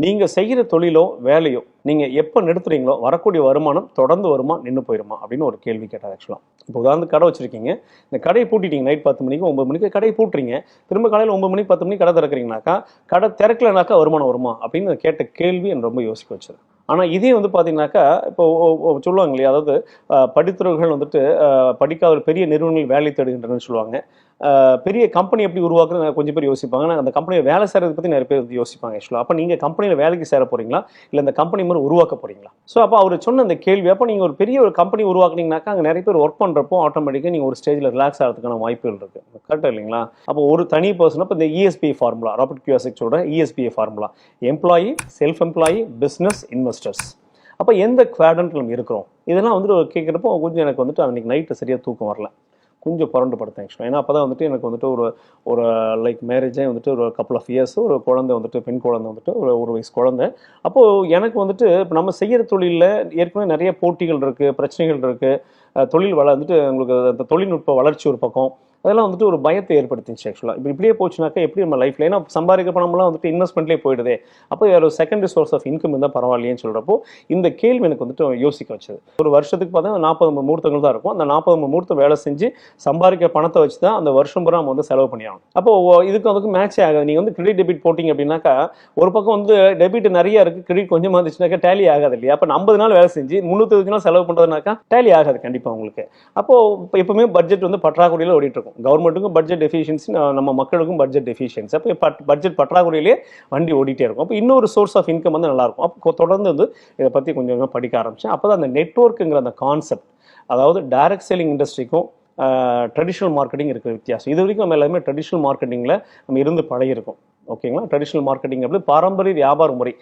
நீங்க செய்கிற தொழிலோ, வேலையோ, நீங்க எப்ப நிறுத்துறீங்களோ, வரக்கூடிய வருமானம் தொடர்ந்து வருமா? நின்னு போயிருமா? அப்படின்னு ஒரு கேள்வி கேட்டார் ஆக்சுவலா. இப்போ உதாரணத்துக்கு கடை வச்சிருக்கீங்க. இந்த கடைய பூட்டிட்டீங்க. நைட் 10 மணிக்கு, 9 மணிக்கு கடைய பூட்டுறீங்க. திரும்ப காலையில 9 மணிக்கு, 10 மணிக்கு கடை திறக்கிறீங்கனாக்கா, கடை திறக்கலனாக்கா வருமானம் வருமா? அப்படின்னு கேட்ட கேள்வி என்ன ரொம்ப யோசிக்க வச்சது. ஆனா இதே வந்து பார்த்தீங்கன்னாக்கா, இப்போ சொல்லுவாங்க இல்லையா? அதாவது படித்தவர்கள் வந்துட்டு படிக்காத பெரிய நிறுவனங்களில் வேலை தேடுகின்றனர்னு சொல்லுவாங்க. பெரிய கம்பெனி எப்படி உருவாக்குறது கொஞ்சம் பேர் யோசிப்பாங்க. ஆனால் அந்த கம்பெனியில் வேலை செய்கிறத பற்றி நிறைய பேர் வந்து யோசிப்பாங்க ஆக்சுவலாக. அப்போ நீங்கள் கம்பெனியில் வேலைக்கு சேர போகிறீங்களா, இல்லை இந்த கம்பெனி மாதிரி உருவாக்க போகிறீங்களா? ஸோ அப்போ அவர் சொன்ன அந்த கேள்வி, அப்போ நீங்கள் ஒரு பெரிய ஒரு கம்பெனி உருவாக்குனீங்கனாக்கா அங்கே நிறைய பேர் ஒர்க் பண்ணுறப்போ ஆட்டோமேட்டிக்காக நீங்கள் ஒரு ஸ்டேஜில் ரிலாக்ஸ் ஆகிறதுக்கான வாய்ப்புகள் இருக்குது. கரெக்டாக இல்லைங்களா? அப்போ ஒரு தனி பர்சன் இப்போ இந்த இஎஸ்பிஐ ஃபார்முலா, ராபர்ட் கியோசாக்கியோட ESBI formula, employee, self employee, business, investors. அப்போ எந்த குவாட்ரண்ட்ல நம்ம இருக்கிறோம்? இதெல்லாம் வந்துட்டு கேட்குறப்போ கொஞ்சம் எனக்கு வந்துட்டு அன்றைக்கி நைட்டு சரியாக தூக்கம் வரல. கொஞ்சம் புரண்டு படுத்தேன் ஆக்சுவலாக. ஏன்னா அப்போ தான் வந்துட்டு எனக்கு வந்துட்டு ஒரு ஒரு லைக் மேரேஜே வந்துட்டு ஒரு கப்புள் ஆஃப் இயர்ஸ், ஒரு குழந்தை வந்துட்டு பெண் குழந்தை வந்துட்டு ஒரு வயசு குழந்தை. அப்போது எனக்கு வந்துட்டு இப்போ நம்ம செய்கிற தொழிலில் ஏற்கனவே நிறைய போட்டிகள் இருக்குது, பிரச்சனைகள் இருக்குது. தொழில் வந்துட்டு உங்களுக்கு அந்த தொழில்நுட்ப வளர்ச்சி ஒரு பக்கம், அதெல்லாம் வந்துட்டு ஒரு பயத்தை ஏற்படுத்திச்சு ஆக்சுவலாக. இப்போ இப்படியே போச்சுனாக்கா எப்படி நம்ம லைஃப்பில், ஏன்னா சம்பாதிக்க பணம்லாம் வந்துட்டு இன்வெஸ்ட்மெண்ட்லேயே போயிடுதே. அப்போ ஒரு செகண்டரி சோர்ஸ் ஆஃப் இன்கம் இருந்தால் பரவாயில்லையேன்னு சொல்கிறப்போ இந்த கேள்வி எனக்கு வந்துட்டு யோசிக்க வச்சது. ஒரு வருஷத்துக்கு பார்த்தா 40 முகூர்த்தங்கள் தான் இருக்கும். அந்த 40 முகூர்த்தம் வேலை செஞ்சு சம்பாதிக்க பணத்தை வச்சு தான் அந்த வருஷம் பூரா நம்ம வந்து செலவு பண்ணியாகணும். அப்போ இதுக்கு அதுக்கு மேட்சே ஆகாது. நீங்கள் வந்து கிரெடிட் டெபிட் போட்டிங்க அப்படின்னாக்கா, ஒரு பக்கம் வந்து டெபிட் நிறைய இருக்குது, கிரெடிட் கொஞ்சமாக இருந்துச்சுனாக்கா டேலி ஆகாது இல்லையா? அப்போ 50 நாள் வேலை செஞ்சு 320 நாள் செலவு பண்ணுறதுனாக்கா டேலி ஆகாது கண்டிப்பாக உங்களுக்கு. அப்போது இப்போ எப்பவுமே பட்ஜெட் வந்து பற்றாக்குறையில் ஓடிட்டு இருக்கும். கவர்மெண்ட்டுக்கும் பட்ஜெட் டெஃபிஷியன்சி, நம்ம மக்களுக்கும் பட்ஜெட் டெஃபிஷியன்சி. அப்போ பட்ஜெட் பற்றாக்குறையிலேயே வண்டி ஓடிட்டே இருக்கும். அப்போ இன்னொரு சோர்ஸ் ஆஃப் இன்கம் வந்து நல்லாயிருக்கும். அப்போ தொடர்ந்து வந்து இதை பற்றி கொஞ்சம் கொஞ்சமாக படிக்க ஆரம்பித்தேன். அப்போ தான் அந்த நெட்வொர்க்குங்கிற அந்த கான்செப்ட், அதாவது டைரக்ட் செல்லிங் இண்டஸ்ட்ரிக்கும் ட்ரெடிஷ்னல் மார்க்கெட்டிங் இருக்கிற வித்தியாசம். இது வரைக்கும் நம்ம எல்லாருமே ட்ரெடிஷ்னல் மார்க்கெட்டிங்கில் நம்ம இருந்து பழகிருக்கோம். ஓகேங்களா? ட்ரெடிஷ்னல் மார்க்கெட்டிங் அப்படி பாரம்பரிய வியாபார முறை.